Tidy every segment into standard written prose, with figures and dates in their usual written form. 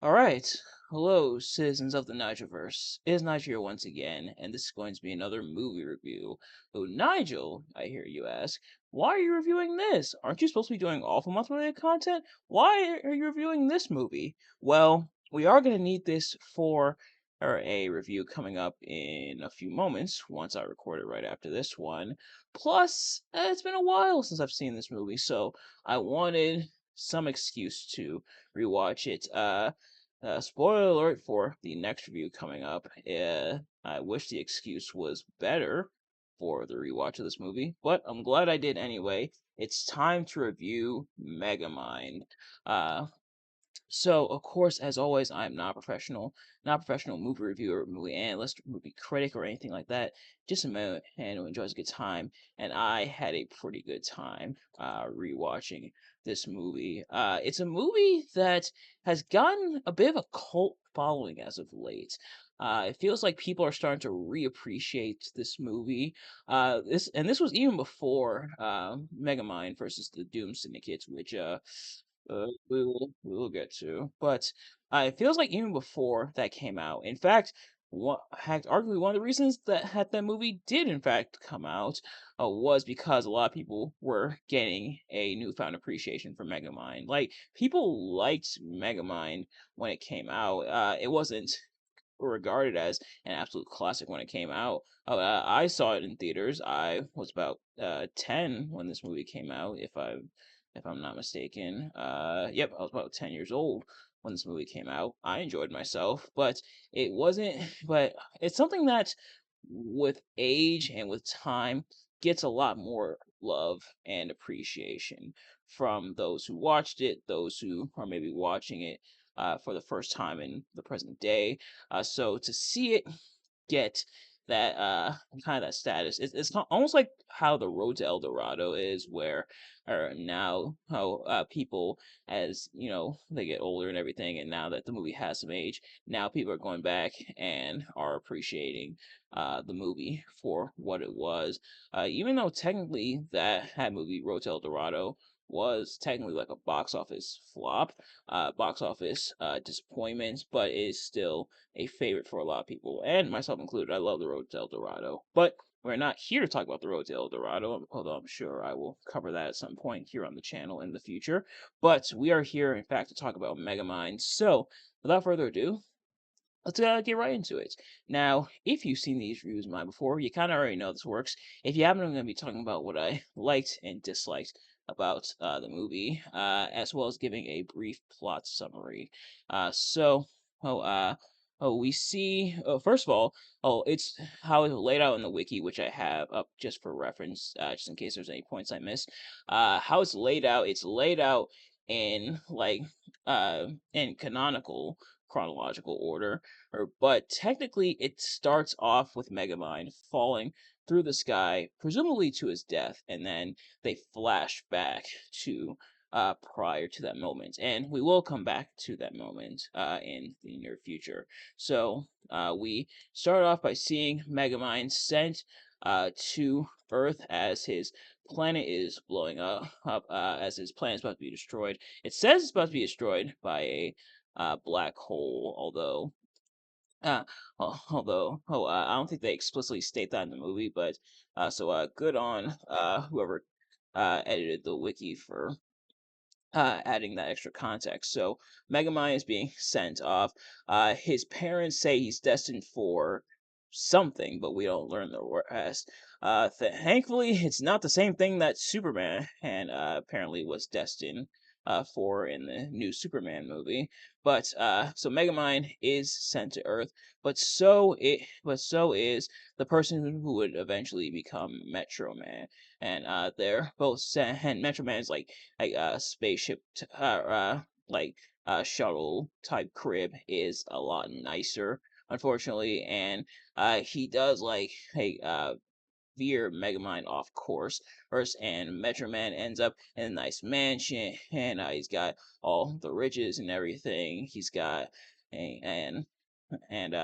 All right. Hello, citizens of the Nigelverse. It is Nigel here once again, and this is going to be another movie review. Oh, Nigel, I hear you ask, why are you reviewing this? Aren't you supposed to be doing awful month related content? Why are you reviewing this movie? Well, we are going to need this for a review coming up in a few moments, once I record it right after this one. Plus, it's been a while since I've seen this movie, so I wanted some excuse to rewatch it. Spoiler alert for the next review coming up. I wish the excuse was better for the rewatch of this movie, but I'm glad I did anyway. It's time to review Megamind. Uh, so, of course, as always, I'm not a professional movie reviewer, movie analyst, movie critic, or anything like that. Just a man who enjoys a good time, and I had a pretty good time rewatching this movie. It's a movie that has gotten a bit of a cult following as of late. It feels like people are starting to reappreciate this movie. This was even before Megamind versus the Doom Syndicate, which we will get to. But it feels like even before that came out. In fact, arguably one of the reasons that movie did in fact come out was because a lot of people were getting a newfound appreciation for Megamind. Like people liked Megamind when it came out. It wasn't regarded as an absolute classic when it came out. I saw it in theaters. I was about 10 when this movie came out, if I'm not mistaken. Yep, I was about 10 years old when this movie came out. I enjoyed myself, but it wasn't. But it's something that, with age and with time, gets a lot more love and appreciation from those who watched it, those who are maybe watching it for the first time in the present day. So to see it get that kind of that status, it's almost like how the Road to El Dorado is, where or now how people, as you know, they get older and everything, and now that the movie has some age, now people are going back and are appreciating the movie for what it was. Even though technically that movie Road to El Dorado was technically like a box office flop, box office disappointment, but it is still a favorite for a lot of people, and myself included. I love the Road to El Dorado, but we're not here to talk about the Road to El Dorado, although I'm sure I will cover that at some point here on the channel in the future. But we are here, in fact, to talk about Megamind. So, without further ado, let's get right into it. Now, if you've seen these reviews of mine before, you kind of already know this works. If you haven't, I'm going to be talking about what I liked and disliked about the movie, as well as giving a brief plot summary. So, oh, we see. First of all, it's how it's laid out in the wiki, which I have up just for reference, just in case there's any points I missed. How it's laid out. It's laid out in in canonical chronological order, but technically it starts off with Megamind falling through the sky, presumably to his death, and then they flash back to prior to that moment, and we will come back to that moment in the near future. So we start off by seeing Megamind sent to Earth as his planet is blowing up as his planet is about to be destroyed. It says it's about to be destroyed by a black hole, uh, I don't think they explicitly state that in the movie, but good on whoever edited the wiki for adding that extra context. So Megamind is being sent off. His parents say he's destined for something, but we don't learn the rest. Thankfully, it's not the same thing that Superman and apparently was destined for in the new Superman movie. But so Megamind is sent to Earth, but so is the person who would eventually become Metro Man, and they're both sent. And Metro Man is like spaceship like shuttle type crib is a lot nicer, unfortunately, and he does like hey veer Megamind off course first, and Metro Man ends up in a nice mansion, and he's got all the riches and everything. He's got and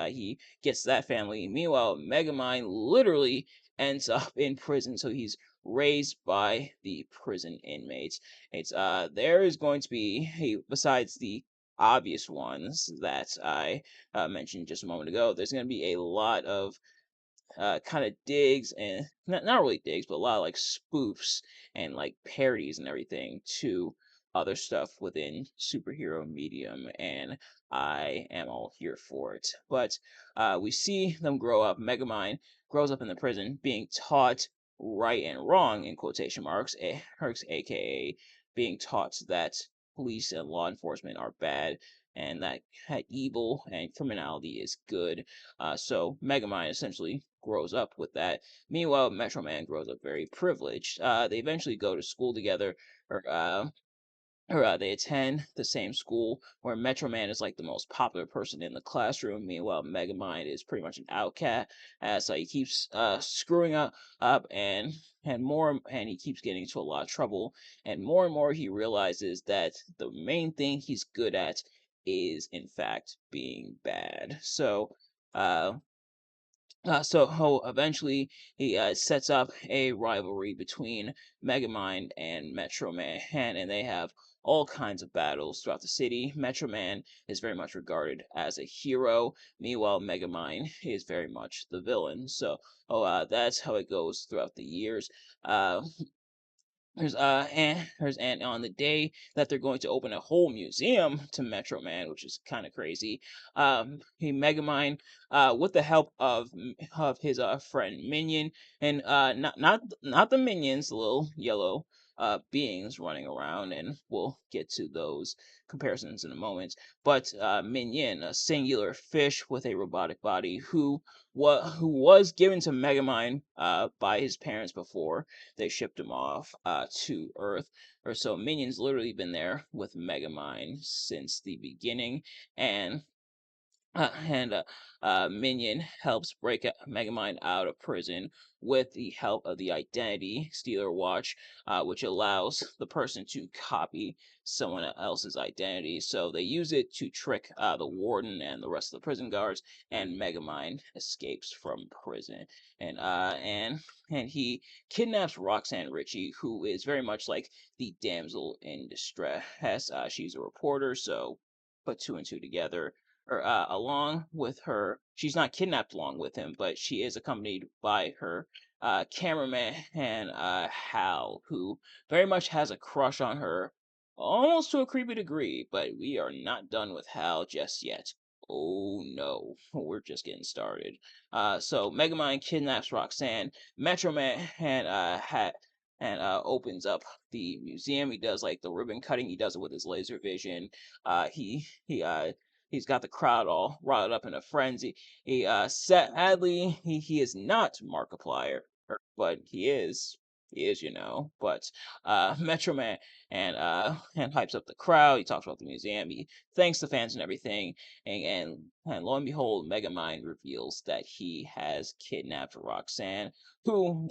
he gets that family. Meanwhile, Megamind literally ends up in prison, so he's raised by the prison inmates. It's there is going to be besides the obvious ones that I mentioned just a moment ago. There's going to be a lot of kind of digs and not really digs, but a lot of like spoofs and like parodies and everything to other stuff within superhero medium, and I am all here for it. But we see them grow up. Megamind grows up in the prison, being taught right and wrong in quotation marks, aka being taught that police and law enforcement are bad and that evil and criminality is good. So Megamind essentially grows up with that. Meanwhile, Metro Man grows up very privileged. They eventually go to school together, or they attend the same school where Metro Man is like the most popular person in the classroom. Meanwhile, Megamind is pretty much an outcast, as he keeps screwing up and he keeps getting into a lot of trouble. And more he realizes that the main thing he's good at is in fact being bad. So eventually he sets up a rivalry between Megamind and Metro Man, and they have all kinds of battles throughout the city. Metro Man is very much regarded as a hero, meanwhile Megamind is very much the villain. So, that's how it goes throughout the years. Uh, and on the day that they're going to open a whole museum to Metro Man, which is kind of crazy, he Megamind, with the help of his friend Minion, and not the minions, the little yellow beings running around, and we'll get to those comparisons in a moment. But Minion, a singular fish with a robotic body, who was given to Megamind by his parents before they shipped him off to Earth. Or so Minion's literally been there with Megamind since the beginning, and Minion helps break Megamind out of prison with the help of the Identity Stealer Watch, which allows the person to copy someone else's identity. So they use it to trick the warden and the rest of the prison guards, and Megamind escapes from prison. And uh, and and he kidnaps Roxanne Ritchie, who is very much like the damsel in distress. She's a reporter, so put two and two together, or along with her. She's not kidnapped along with him, but she is accompanied by her cameraman and Hal, who very much has a crush on her, almost to a creepy degree. But we are not done with Hal just yet. Oh no, we're just getting started. So Megamind kidnaps Roxanne. Metro Man opens up the museum. He does like the ribbon cutting. He does it with his laser vision. He's got the crowd all riled up in a frenzy. Sadly, he is not Markiplier, but he is, But Metro Man and hypes up the crowd. He talks about the museum. He thanks the fans and everything. And lo and behold, Megamind reveals that he has kidnapped Roxanne, who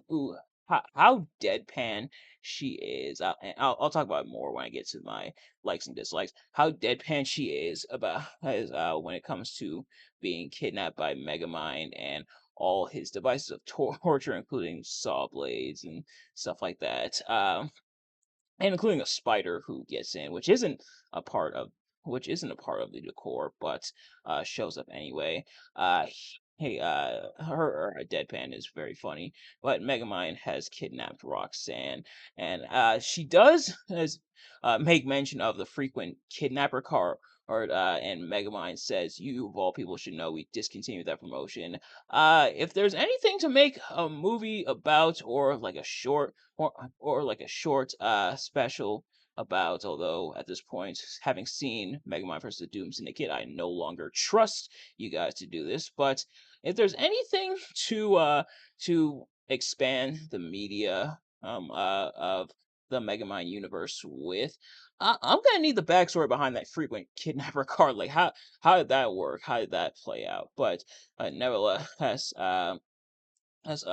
how deadpan she is. I'll talk about it more when I get to my likes and dislikes. How deadpan she is about when it comes to being kidnapped by Megamind and all his devices of torture, including saw blades and stuff like that. And including a spider who gets in, a part of which isn't a part of the decor, but shows up anyway. Uh, hey, her deadpan is very funny, but Megamind has kidnapped Roxanne, and she does as make mention of the frequent kidnapper car. And Megamind says, "You of all people should know we discontinued that promotion. If there's anything to make a movie about, or like a short or like a short special about, although at this point, having seen Megamind vs. the Doom Syndicate, I no longer trust you guys to do this. But if there's anything to expand the media of the Megamind universe with, I'm gonna need the backstory behind that frequent kidnapper card. Like how did that work? How did that play out? But nevertheless, as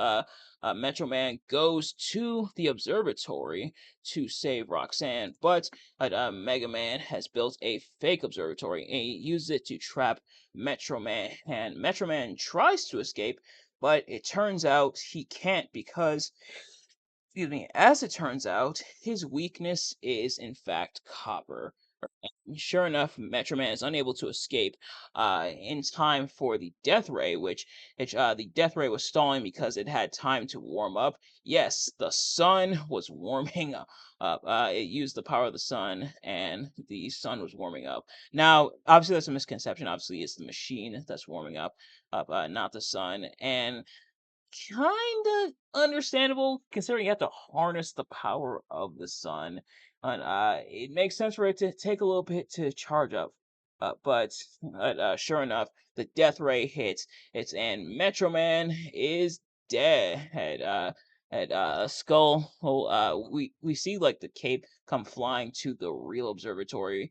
Metro Man goes to the observatory to save Roxanne, but Mega Man has built a fake observatory and he uses it to trap Metro Man. And Metro Man tries to escape, but it turns out he can't because, excuse me, as it turns out, his weakness is in fact copper. Sure enough, Metro Man is unable to escape in time for the death ray, which the death ray was stalling because it had time to warm up. Yes, the sun was warming up. It used the power of the sun, and the sun was warming up. Now, obviously, that's a misconception. Obviously, it's the machine that's warming up, not the sun. And kinda understandable considering you have to harness the power of the sun, and it makes sense for it to take a little bit to charge up. But sure enough, the death ray hits. And Metro Man is dead. At Skull, we see like the cape come flying to the real observatory,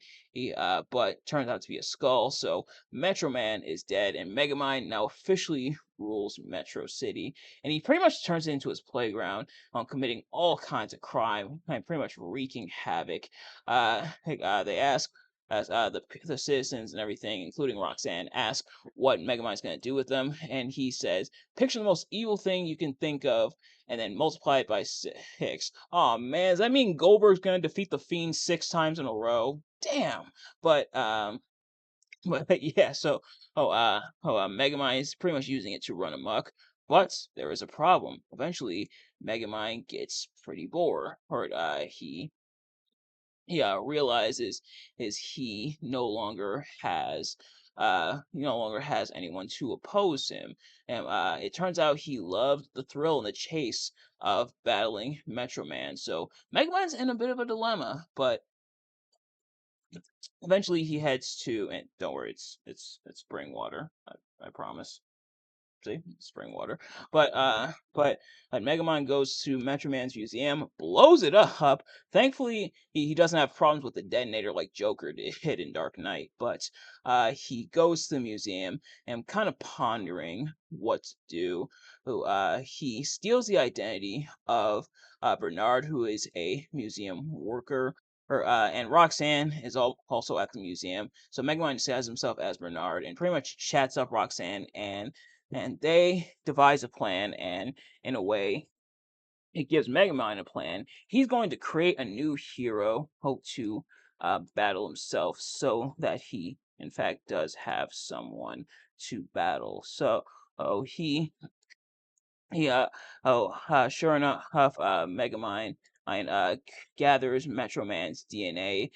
but turns out to be a skull. So Metro Man is dead, and Megamind now officially rules Metro City, and he pretty much turns it into his playground, committing all kinds of crime and pretty much wreaking havoc. They ask. As the citizens and everything, including Roxanne, ask what Megamind's going to do with them, and he says, "Picture the most evil thing you can think of, and then multiply it by 6." Oh man, does that mean Goldberg's going to defeat the Fiend 6 times in a row? Damn. But but yeah, so Megamind is pretty much using it to run amok. But there is a problem. Eventually, Megamind gets pretty bored, or he realizes is he no longer has anyone to oppose him, and it turns out he loved the thrill and the chase of battling Metro Man. So Megamind's in a bit of a dilemma, but eventually he heads to, and don't worry, it's spring water. I promise. See, spring water. But Megamind goes to Metro Man's museum, blows it up. Thankfully, he doesn't have problems with the detonator like Joker did in Dark Knight. But he goes to the museum and kind of pondering what to do. He steals the identity of Bernard, who is a museum worker. And Roxanne is also at the museum. So Megamind disguises himself as Bernard and pretty much chats up Roxanne, and they devise a plan, and in a way it gives Megamind a plan. He's going to create a new hero, hope to battle himself, so that he in fact does have someone to battle. So he yeah. Sure enough, Megamind gathers Metro Man's DNA,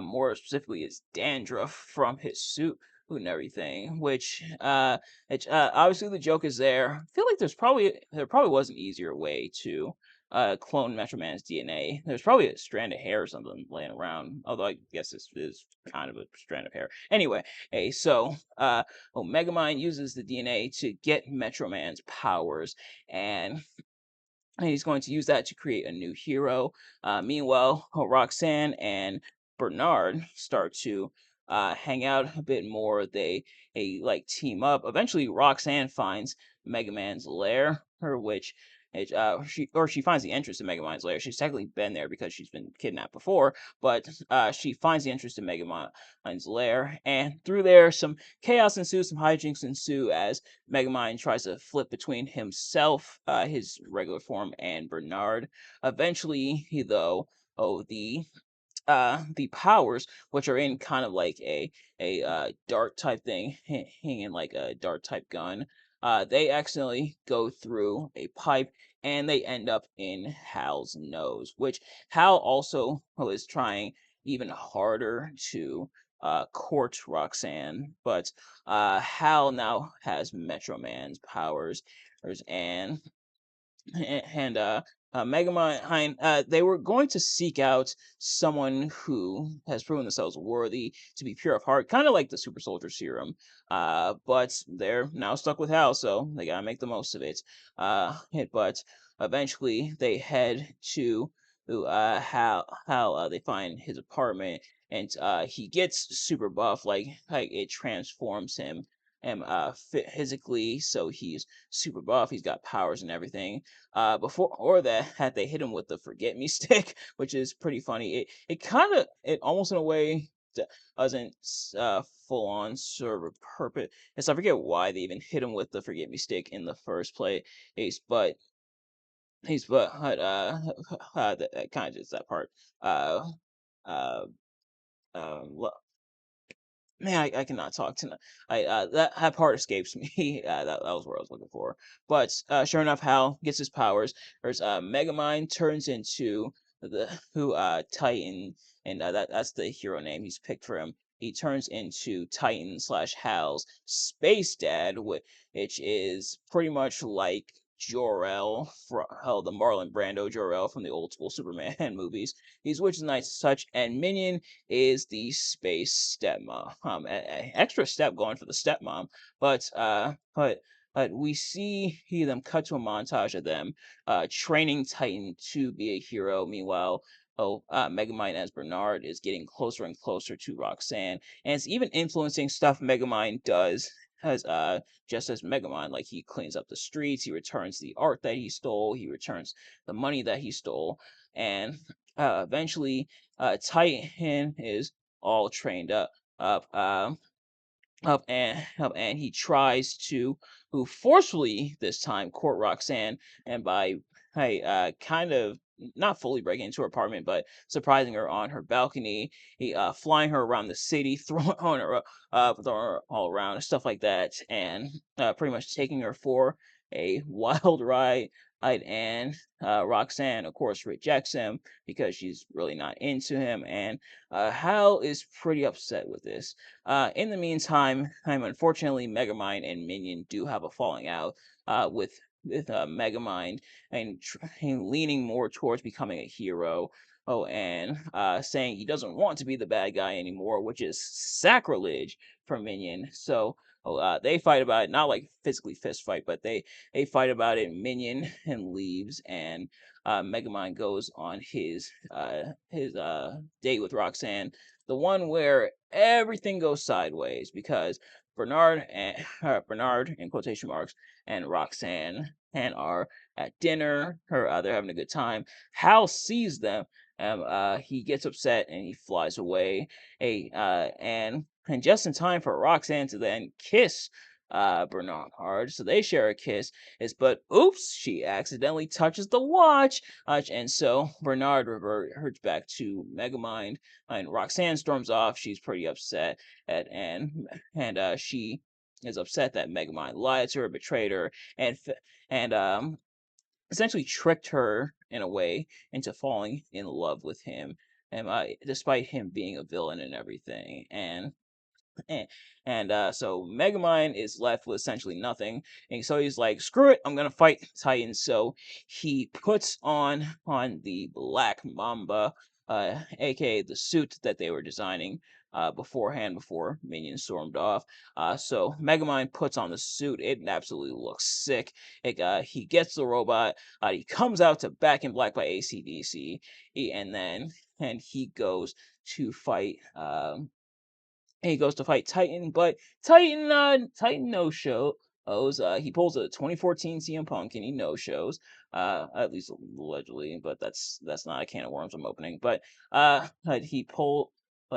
more specifically his dandruff from his suit and everything. Which obviously the joke is there. I feel like there probably was an easier way to clone Metro Man's DNA. There's probably a strand of hair or something laying around. Although I guess this is kind of a strand of hair. Anyway, Megamind uses the DNA to get Metro Man's powers, and he's going to use that to create a new hero. Meanwhile, Roxanne and Bernard start to hang out a bit more. They like team up. Eventually, Roxanne finds Mega Man's lair, her which she finds the entrance to Mega Man's lair. She's technically been there because she's been kidnapped before, but she finds the entrance to Mega Man's lair, and through there, some chaos ensues, some hijinks ensue as Megamind tries to flip between himself, his regular form, and Bernard. Eventually, he though, oh the powers, which are in kind of like a dart type thing, hanging like a dart type gun. They accidentally go through a pipe and they end up in Hal's nose, which Hal also is trying even harder to court Roxanne, but Hal now has Metro Man's powers, and Megamind, they were going to seek out someone who has proven themselves worthy to be pure of heart, kind of like the super soldier serum. But they're now stuck with Hal, so they gotta make the most of it. But eventually they head to Hal. They find his apartment, and he gets super buff, like it transforms him and physically, so he's super buff. He's got powers and everything. Before or that, had they hit him with the forget me stick, which is pretty funny. It almost in a way doesn't full on serve a purpose. And so I forget why they even hit him with the forget me stick in the first place. But he's but that kind of just that part. Uh, uh, Man, I cannot talk tonight. That part escapes me. That was what I was looking for. But sure enough, Hal gets his powers. There's Megamind turns into the who Titan, and that's the hero name he's picked for him. He turns into Titan slash Hal's space dad, which is pretty much like Jor-El from the Marlon Brando Jor-El from the old school Superman movies. He's which is nice such, and Minion is the space stepmom. Extra step going for the stepmom, but we see them cut to a montage of them training Titan to be a hero. Meanwhile, Megamind as Bernard is getting closer and closer to Roxanne, and it's even influencing stuff Megamind does. As just as Megamind, like he cleans up the streets, he returns the art that he stole, he returns the money that he stole, and eventually Titan is all trained up, um, up, and he tries to, who forcefully this time court Roxanne, and by kind of not fully breaking into her apartment, but surprising her on her balcony, he flying her around the city, throwing her all around and stuff like that, and pretty much taking her for a wild ride. And Roxanne, of course, rejects him because she's really not into him, and Hal is pretty upset with this. In the meantime, unfortunately, Megamind and Minion do have a falling out with Megamind and leaning more towards becoming a hero. Oh, and saying he doesn't want to be the bad guy anymore, which is sacrilege for Minion. So they fight about it, not like physically fist fight, but they fight about it. Minion and leaves, and Megamind goes on his date with Roxanne, the one where everything goes sideways because Bernard in quotation marks and Roxanne and are at dinner, they're having a good time. Hal sees them. He gets upset and he flies away. And just in time for Roxanne to then kiss Bernard hard, so they share a kiss. But oops, she accidentally touches the watch, and so Bernard reverts back to Megamind, and Roxanne storms off. She's pretty upset, and she is upset that Megamind lied to her, betrayed her, and essentially tricked her in a way into falling in love with him, and despite him being a villain and everything, and so Megamind is left with essentially nothing, and so he's like, "Screw it, I'm gonna fight Titan." So he puts on the Black Mamba, aka the suit that they were designing beforehand before Minion stormed off. So Megamind puts on the suit. It absolutely looks sick. He gets the robot. He comes out to Back in Black by AC/DC, and he goes to fight. And he goes to fight Titan, but Titan no shows. He pulls a 2014 CM Punk and he no shows. At least allegedly, but that's not a can of worms I'm opening. But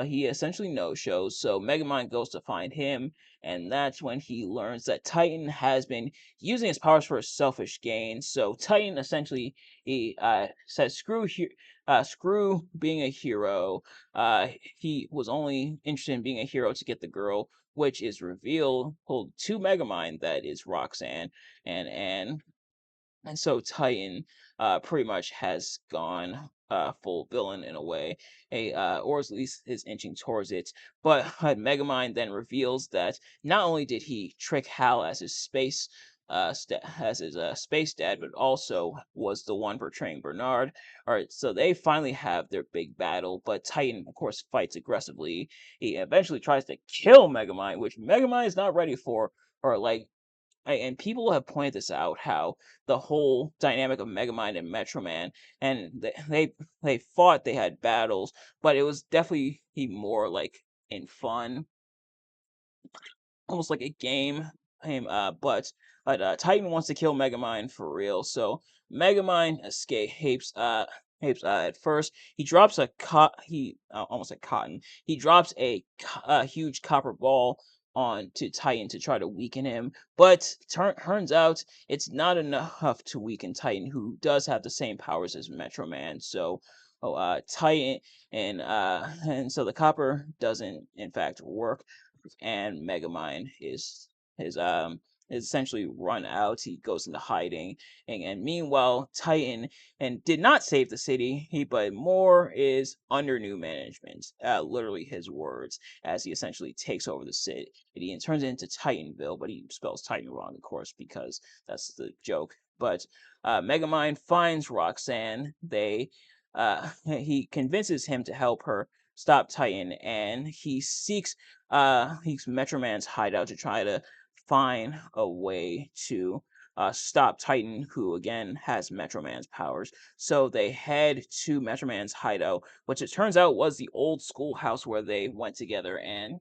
he essentially no shows. So Megamind goes to find him, and that's when he learns that Titan has been using his powers for a selfish gain. So Titan essentially he says screw being a hero. He was only interested in being a hero to get the girl, which is revealed to Megamind that is Roxanne, and and and so Titan pretty much has gone full villain in a way, or at least is inching towards it. But Megamind then reveals that not only did he trick Hal as his space dad, but also was the one portraying Bernard. All right, so they finally have their big battle, but Titan, of course, fights aggressively. He eventually tries to kill Megamind, which Megamind is not ready for, or like and people have pointed this out how the whole dynamic of Megamind and Metro Man, and they fought, they had battles, but it was definitely more like in fun, almost like a game. But Titan wants to kill Megamind for real, so Megamind escapes. At first, he drops he almost said cotton. He drops a huge copper ball on to Titan to try to weaken him, but turns out it's not enough to weaken Titan, who does have the same powers as Metro Man. So Titan, and so the copper doesn't in fact work, and Megamind is is essentially run out. He goes into hiding, and meanwhile Titan and did not save the city. He but more is under new management. Literally his words, as he essentially takes over the city and turns it into Titanville, but he spells Titan wrong, of course, because that's the joke. But Megamind finds Roxanne. He convinces him to help her stop Titan, and he's Metro Man's hideout to try to find a way to stop Titan, who again has Metro Man's powers. So they head to Metro Man's hideout, which it turns out was the old schoolhouse where they went together, and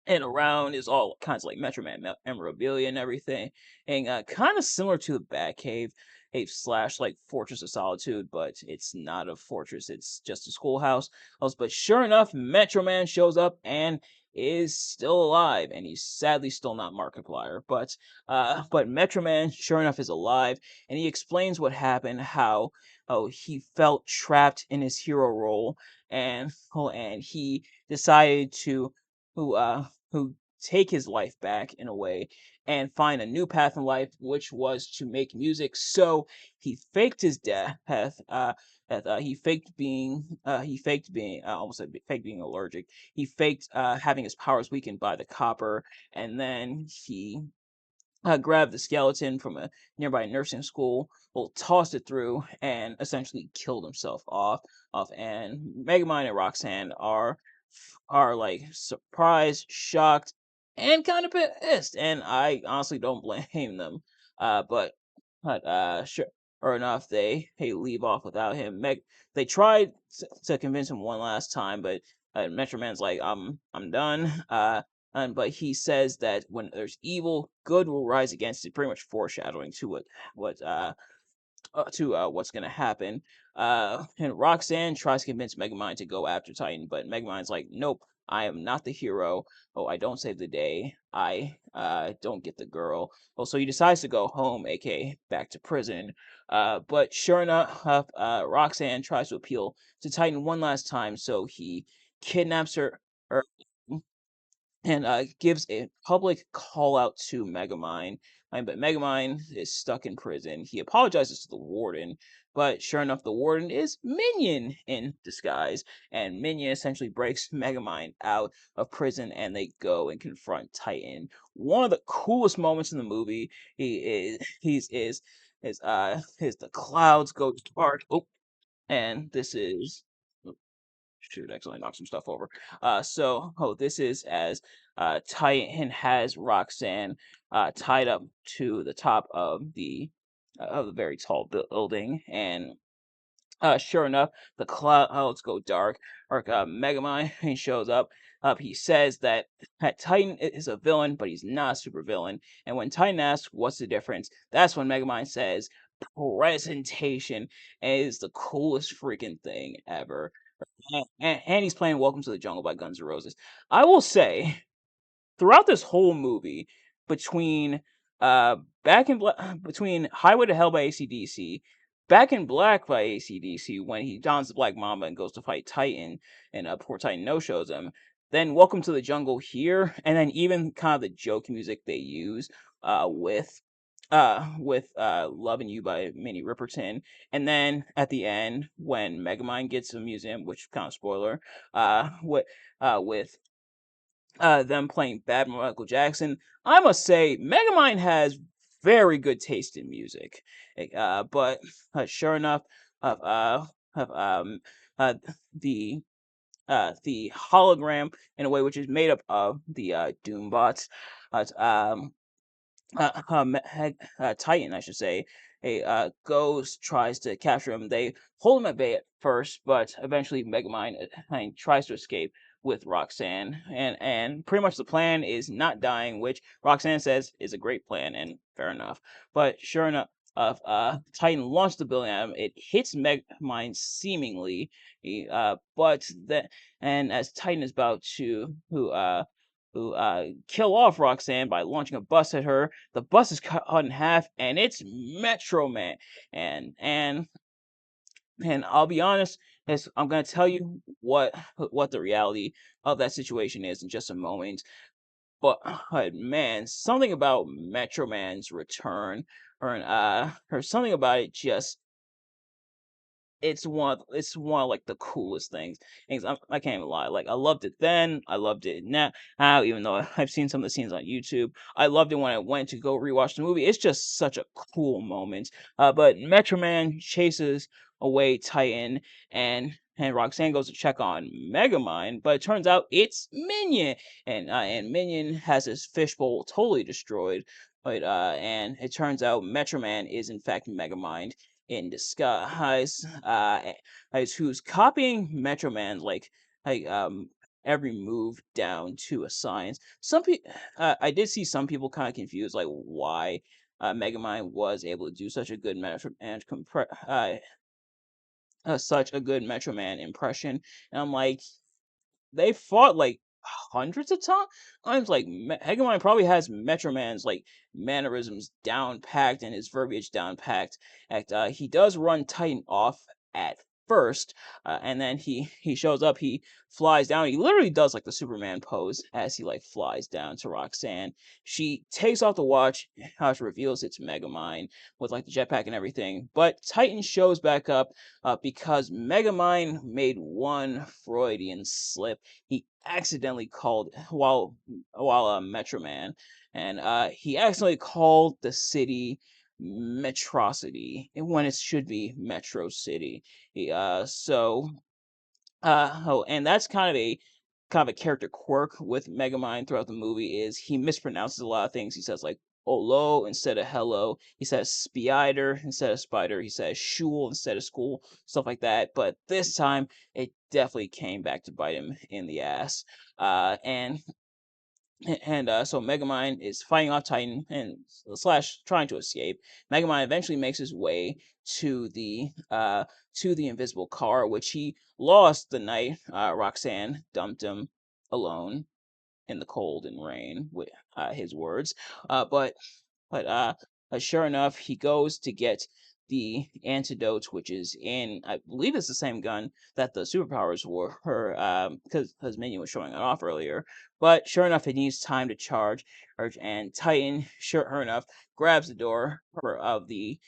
around is all kinds of like Metro Man memorabilia and everything, and kind of similar to the Batcave, a slash like Fortress of Solitude, but it's not a fortress; it's just a schoolhouse. But sure enough, Metro Man shows up and is still alive, and he's sadly still not Markiplier. But Metro Man, sure enough, is alive, and he explains what happened, how he felt trapped in his hero role, and he decided to who take his life back in a way and find a new path in life, which was to make music. So he faked his death. He faked being almost said faked being allergic. He faked having his powers weakened by the copper, and then he grabbed the skeleton from a nearby nursing school, well, tossed it through, and essentially killed himself off. And Megamind and Roxanne are like surprised, shocked, and kind of pissed. And I honestly don't blame them. Sure enough, they leave off without him. They tried to convince him one last time, but Metro Man's like, I'm done. But he says that when there's evil, good will rise against it. Pretty much foreshadowing to what to what's gonna happen. And Roxanne tries to convince Megamind to go after Titan, but Megamind's like, nope, I am not the hero. Oh, I don't save the day. I don't get the girl. Oh, so he decides to go home, aka back to prison. But sure enough, Roxanne tries to appeal to Titan one last time, so he kidnaps her and gives a public call out to Megamind. But Megamind is stuck in prison. He apologizes to the warden, but sure enough, the warden is Minion in disguise, and Minion essentially breaks Megamind out of prison, and they go and confront Titan. One of the coolest moments in the movie, is the clouds go dark. Oh, and this is shoot, accidentally knocked some stuff over. This is as Titan has Roxanne tied up to the top of the very tall building, and sure enough, the clouds go dark. Or Megamind he shows up. He says that Titan is a villain, but he's not a super villain. And when Titan asks what's the difference, that's when Megamind says presentation, and it is the coolest freaking thing ever. And he's playing Welcome to the Jungle by Guns N' Roses. I will say, throughout this whole movie, between uh between Highway to Hell by AC/DC, Back in Black by AC/DC, when he dons the Black Mamba and goes to fight Titan, and poor Titan no shows him, then Welcome to the Jungle here, and then even kind of the joke music they use with Loving You by Minnie Riperton, and then at the end when Megamind gets to the museum, which kind of spoiler, with them playing Bad Michael Jackson. I must say, Megamind has very good taste in music. But sure enough, uh, uh, uh, the the hologram in a way which is made up of the Doombots, uh, um, Titan, I should say, a goes tries to capture him. They hold him at bay at first, but eventually Megamind tries to escape with Roxanne, and pretty much the plan is not dying, which Roxanne says is a great plan, and fair enough. But sure enough, Titan launches the building at him. It hits Megamind seemingly, but that and as Titan is about to who kill off Roxanne by launching a bus at her. The bus is cut in half, and it's Metro Man. And And I'll be honest, I'm gonna tell you what the reality of that situation is in just a moment. But man, something about Metro Man's return, or something about it just it's one of like the coolest things. I can't even lie. Like I loved it then, I loved it now, even though I've seen some of the scenes on YouTube. I loved it when I went to go rewatch the movie. It's just such a cool moment. But Metro Man chases away Titan, and Roxanne goes to check on Megamind, but it turns out it's Minion, and Minion has his fishbowl totally destroyed. And it turns out Metro Man is in fact Megamind in disguise, as who's copying Metro Man like every move down to a science. Some people, I did see some people kind of confused like why Megamind was able to do such a good Metro Man such a good Metro Man impression, and I'm like, they fought like hundreds of times. Like Hegemon probably has Metro Man's like mannerisms down packed and his verbiage down packed. He does run Titan off at first, and then he shows up. He flies down. He literally does like the Superman pose as he like flies down to Roxanne. She takes off the watch. How she reveals it's Megamind with like the jetpack and everything. But Titan shows back up because Megamind made one Freudian slip. He accidentally called while Metro Man, and he accidentally called the city Metrocity when it should be Metro City. And that's kind of a character quirk with Megamind throughout the movie is he mispronounces a lot of things. He says like Ollo instead of hello. He says spider instead of spider. He says shul instead of school, stuff like that. But this time, it definitely came back to bite him in the ass. And so Megamind is fighting off Titan and slash trying to escape. Megamind eventually makes his way to the invisible car, which he lost the night Roxanne dumped him alone in the cold and rain, with his words. But sure enough, he goes to get the antidote, which is in, I believe it's the same gun that the superpowers were, because his minion was showing it off earlier. But sure enough, it needs time to charge, and Titan, sure enough, grabs the door of the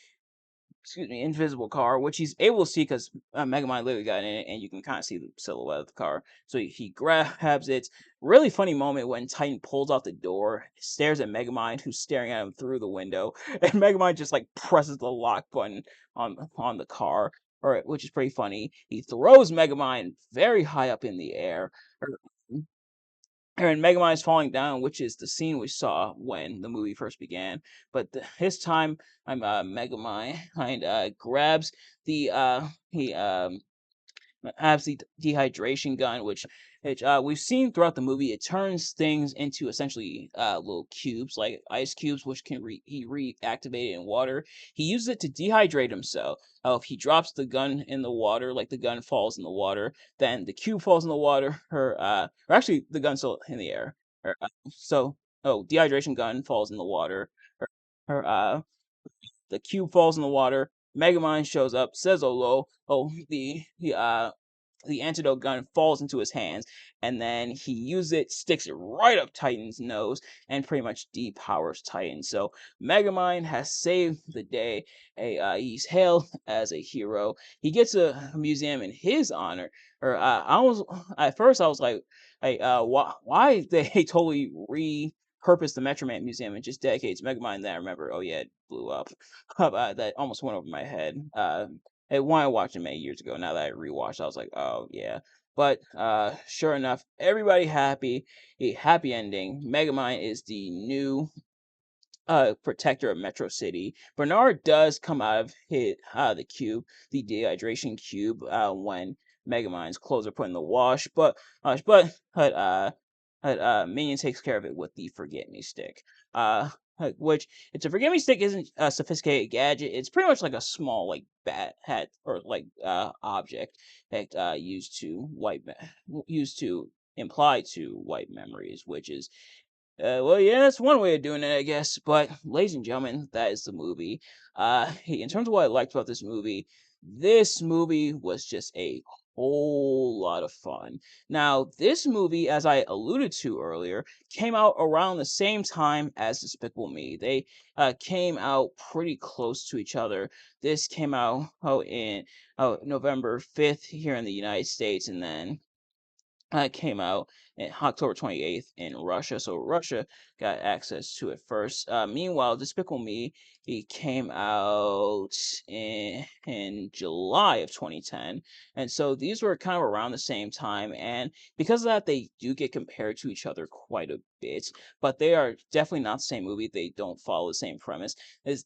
invisible car, which he's able to see because Megamind literally got in it, and you can kind of see the silhouette of the car. So he grabs it. Really funny moment when Titan pulls out the door, stares at Megamind, who's staring at him through the window, and Megamind just like presses the lock button on the car, or which is pretty funny. He throws Megamind very high up in the air. And Megamind is falling down, which is the scene we saw when the movie first began. But his time, Megamind grabs the he has the dehydration gun, which we've seen throughout the movie. It turns things into essentially little cubes, like ice cubes, which he reactivate in water. He uses it to dehydrate himself. If he drops the gun in the water, like the gun falls in the water, then the cube falls in the water. Or actually, the gun's still in the air. Dehydration gun falls in the water. Her, the cube falls in the water. Megamind shows up, says hello. The antidote gun falls into his hands, and then he uses it, sticks it right up Titan's nose, and pretty much depowers Titan. So Megamind has saved the day. He's hailed as a hero. He gets a museum in his honor. Or I was at first I was like, hey, why they totally repurposed the Metro Man Museum and just dedicates Megamind? Then I remember, oh yeah, it blew up. That almost went over my head. When I watched it many years ago, now that I rewatched, I was like, oh yeah. But sure enough, everybody happy. A happy ending. Megamind is the new protector of Metro City. Bernard does come out of the cube, the dehydration cube, when Megamind's clothes are put in the wash, but Minion takes care of it with the Forget Me Stick. Which it's a Forget Me Stick isn't a sophisticated gadget. It's pretty much like a small like bat hat or like object that used to imply to wipe memories, which is well, yeah, that's one way of doing it, I guess. But, ladies and gentlemen, that is the movie. Hey, in terms of what I liked about this movie, This movie was just a whole lot of fun. Now, this movie, as I alluded to earlier, came out around the same time as Despicable Me. They came out pretty close to each other. This came out in November 5th here in the United States, and then came out in October 28th in Russia. So Russia got access to it first. Meanwhile, Despicable Me, he came out in July of 2010. And so these were kind of around the same time. And because of that, they do get compared to each other quite a bit. But they are definitely not the same movie. They don't follow the same premise.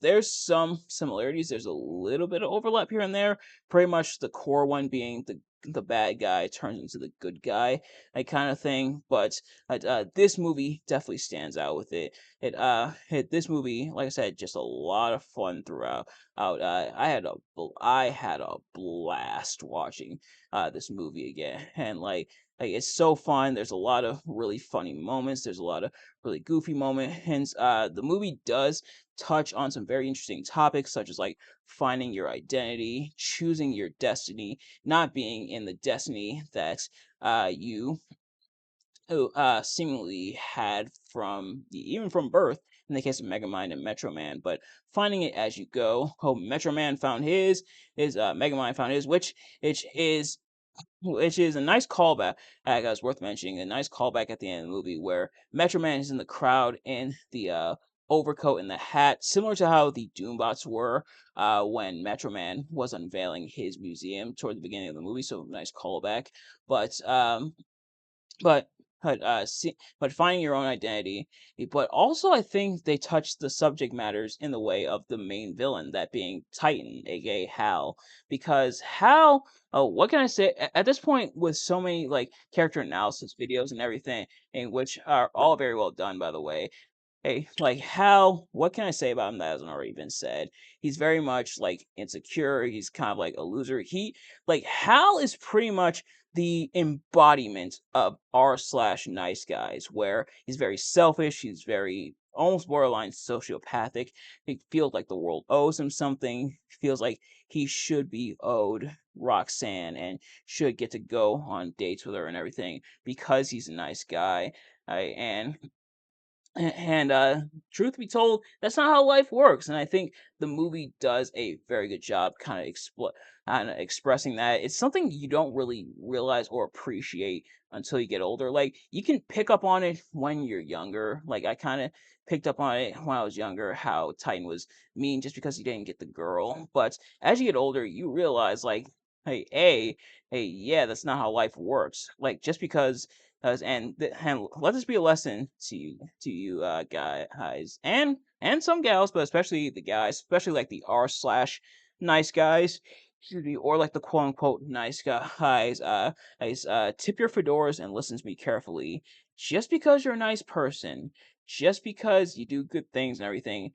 There's some similarities. There's a little bit of overlap here and there. Pretty much the core one being the bad guy turns into the good guy, that kind of thing. But this movie definitely stands out with it. This movie, like I said, just a lot of fun throughout. I had a blast watching this movie again, and like it's so fun. There's a lot of really funny moments. There's a lot of really goofy moments. The movie does touch on some very interesting topics, such as like finding your identity, choosing your destiny, not being in the destiny that you seemingly had even from birth in the case of Megamind and Metro Man, but finding it as you go. Oh, Metro Man found his Megamind found his, which is a nice callback. Guys, worth mentioning. A nice callback at the end of the movie where Metro Man is in the crowd in the overcoat and the hat, similar to how the Doombots were when Metro Man was unveiling his museum toward the beginning of the movie. So nice callback. But but but finding your own identity. But also, I think they touch the subject matters in the way of the main villain, that being Titan, aka Hal. Because Hal, oh, what can I say? At this point, with so many like character analysis videos and everything, in which are all very well done, by the way. Hey, like Hal, what can I say about him that hasn't already been said? He's very much like insecure. He's kind of like a loser. Hal is pretty much the embodiment of r slash nice guys, where he's very selfish. He's very almost borderline sociopathic. He feels like the world owes him something. Feels like he should be owed Roxanne and should get to go on dates with her and everything because he's a nice guy. And truth be told, that's not how life works. And I think the movie does a very good job kind of expressing that. It's something you don't really realize or appreciate until you get older. Like you can pick up on it when you're younger. Like I kind of picked up on it when I was younger, how Titan was mean just because he didn't get the girl. But as you get older, you realize like, hey, yeah, that's not how life works. Like just because and let this be a lesson to you guys and some gals, but especially the guys, especially like the r slash nice guys, excuse me, or like the quote unquote nice guys. Tip your fedoras and listen to me carefully. Just because you're a nice person, just because you do good things and everything,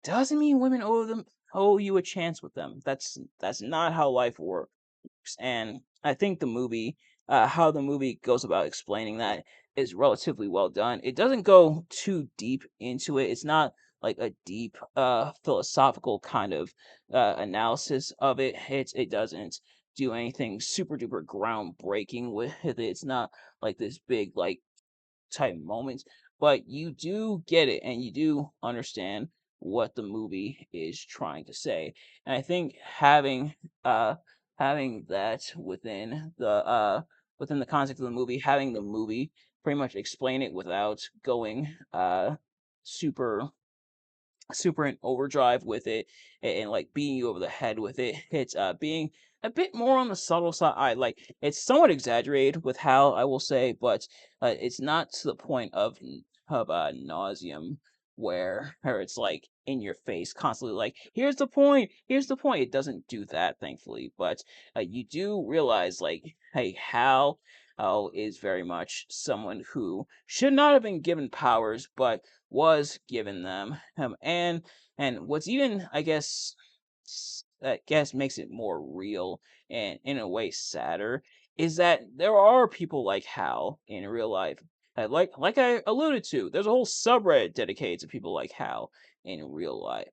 doesn't mean women owe you a chance with them. That's not how life works. And I think how the movie goes about explaining that is relatively well done. It doesn't go too deep into it. It's not like a deep philosophical kind of analysis of it. It doesn't do anything super duper groundbreaking with it. It's not like this big like type moments, but you do get it and you do understand what the movie is trying to say. And I think uh having that within the context of the movie, having the movie pretty much explain it without going super super in overdrive with it and like beating you over the head with it. It's being a bit more on the subtle side. It's somewhat exaggerated with how I will say, but it's not to the point of nauseum where it's like in your face constantly like here's the point. It doesn't do that, thankfully, but you do realize like, hey, Hal is very much someone who should not have been given powers, but was given them. And what's even, I guess makes it more real and in a way sadder is that there are people like Hal in real life. Like I alluded to, there's a whole subreddit dedicated to people like Hal in real life.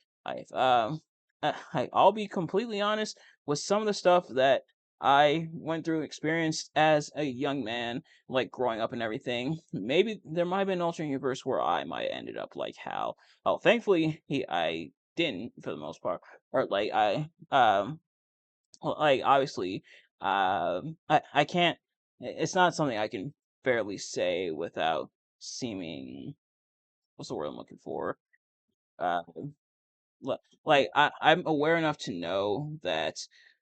I'll be completely honest. with some of the stuff that I went through, experienced as a young man, like growing up and everything. Maybe there might have been an alternate universe where I might have ended up like Hal. Oh, thankfully I didn't for the most part. Or like like obviously, I can't. It's not something I can fairly say without seeming, what's the word I'm looking for? Uh, like I'm aware enough to know that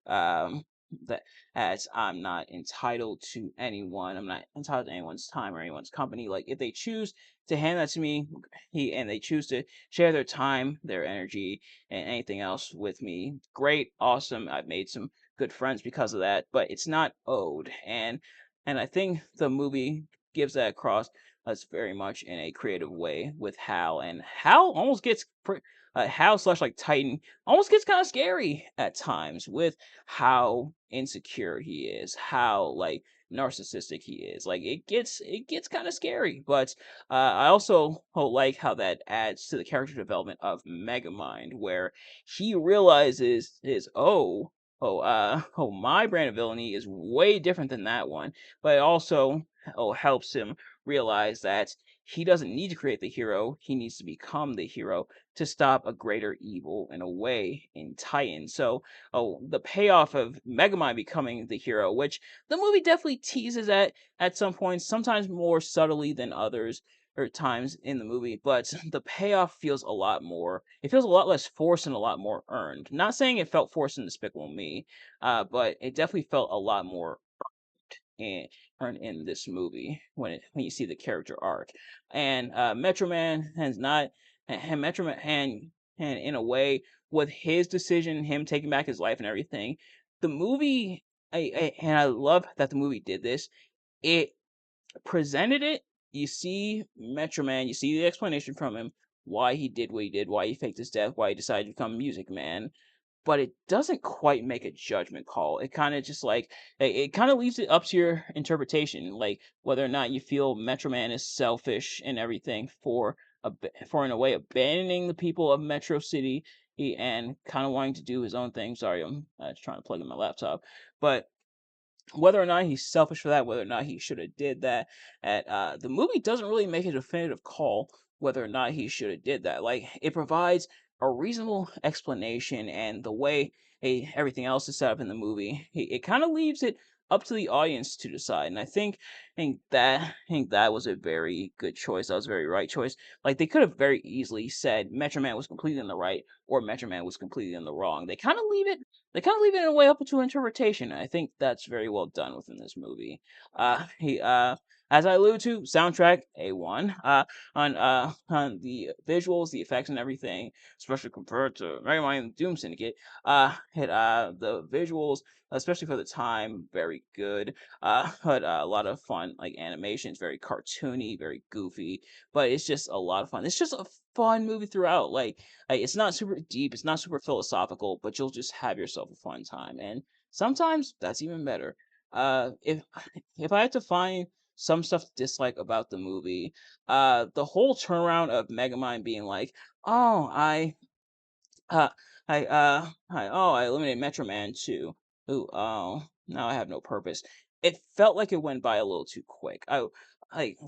um that as I'm not entitled to anyone, I'm not entitled to anyone's time or anyone's company. Like if they choose to hand that to me, and they choose to share their time, their energy, and anything else with me, great, awesome. I've made some good friends because of that, but it's not owed. And I think the movie gives that across us very much in a creative way with Hal, and Hal almost gets Hal slash like Titan almost gets kind of scary at times with how insecure he is, how like narcissistic he is. Like it gets kind of scary. But I also like how that adds to the character development of Megamind, where he realizes is my brand of villainy is way different than that one, but it also helps him realize that he doesn't need to create the hero, he needs to become the hero to stop a greater evil in a way in Titan. So, the payoff of Megamind becoming the hero, which the movie definitely teases at some points, sometimes more subtly than others or times in the movie, but the payoff feels a lot more. It feels a lot less forced and a lot more earned. Not saying it felt forced in Despicable Me, but it definitely felt a lot more in in this movie when you see the character arc. And Metro Man has not and Metro Man and in a way with his decision, him taking back his life and everything, the movie and I love that the movie did this. It presented it. You see Metro Man, you see the explanation from him why he did what he did, why he faked his death, why he decided to become Music Man, but it doesn't quite make a judgment call. It kind of just like it kind of leaves it up to your interpretation, like whether or not you feel Metro Man is selfish and everything for for in a way abandoning the people of Metro City and kind of wanting to do his own thing. Sorry, I'm just trying to plug in my laptop, but whether or not he's selfish for that, whether or not he should have did that, at the movie doesn't really make a definitive call whether or not he should have did that. Like it provides a reasonable explanation, and the way everything else is set up in the movie, it kind of leaves it up to the audience to decide. And I think that was a very good choice. That was a very right choice. Like they could have very easily said Metro Man was completely in the right or Metro Man was completely in the wrong. They kind of leave it in a way up to interpretation. And I think that's very well done within this movie. He as I alluded to, soundtrack A1. On the visuals, the effects, and everything, especially compared to Megamind Doom Syndicate. The visuals, especially for the time, very good. But a lot of fun, like animations, very cartoony, very goofy, but it's just a lot of fun. It's just a fun movie throughout. Like it's not super deep, it's not super philosophical, but you'll just have yourself a fun time. And sometimes that's even better. If if I had to find some stuff to dislike about the movie, the whole turnaround of Megamind being like, "Oh, uh, I eliminated Metro Man too. Ooh, oh, now I have no purpose." It felt like it went by a little too quick.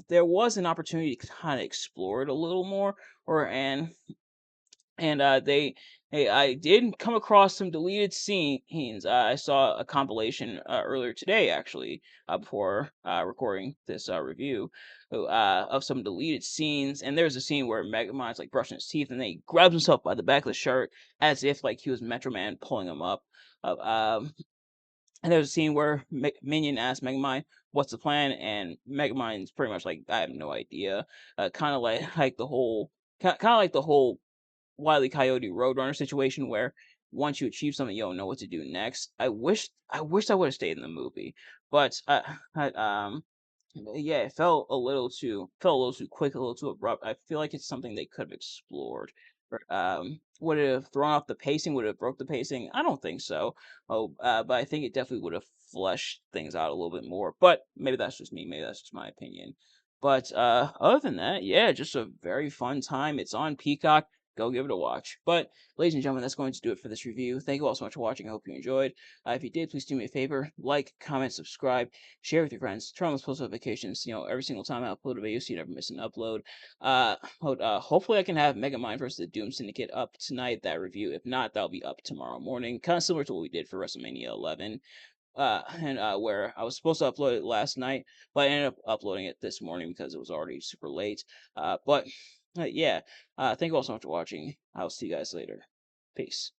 There was an opportunity to kind of explore it a little more, or and I did come across some deleted scenes. I saw a compilation earlier today, actually, before recording this review, of some deleted scenes. And there's a scene where Megamind's like brushing his teeth, and then he grabs himself by the back of the shirt as if like he was Metro Man pulling him up. And there's a scene where Minion asks Megamind, "What's the plan?" And Megamind's pretty much like, "I have no idea." Kind of like the whole. Kind of like the whole Wile E. Coyote Roadrunner situation where once you achieve something, you don't know what to do next. I wish I would have stayed in the movie, but yeah, it felt a little too quick, a little too abrupt. I feel like it's something they could have explored. Would it have thrown off the pacing? Would it have broke the pacing? I don't think so. But I think it definitely would have fleshed things out a little bit more. But maybe that's just me. Maybe that's just my opinion. But other than that, yeah, just a very fun time. It's on Peacock. go give it a watch. But, ladies and gentlemen, that's going to do it for this review. Thank you all so much for watching. I hope you enjoyed. If you did, please do me a favor, like, comment, subscribe, share with your friends, turn on those post notifications. Every single time I upload a video, so you never miss an upload. Hopefully I can have Megamind versus the Doom Syndicate up tonight, that review. If not, that'll be up tomorrow morning, kind of similar to what we did for WrestleMania 11. Where I was supposed to upload it last night, but I ended up uploading it this morning because it was already super late. But yeah, thank you all so much for watching. I'll see you guys later. Peace.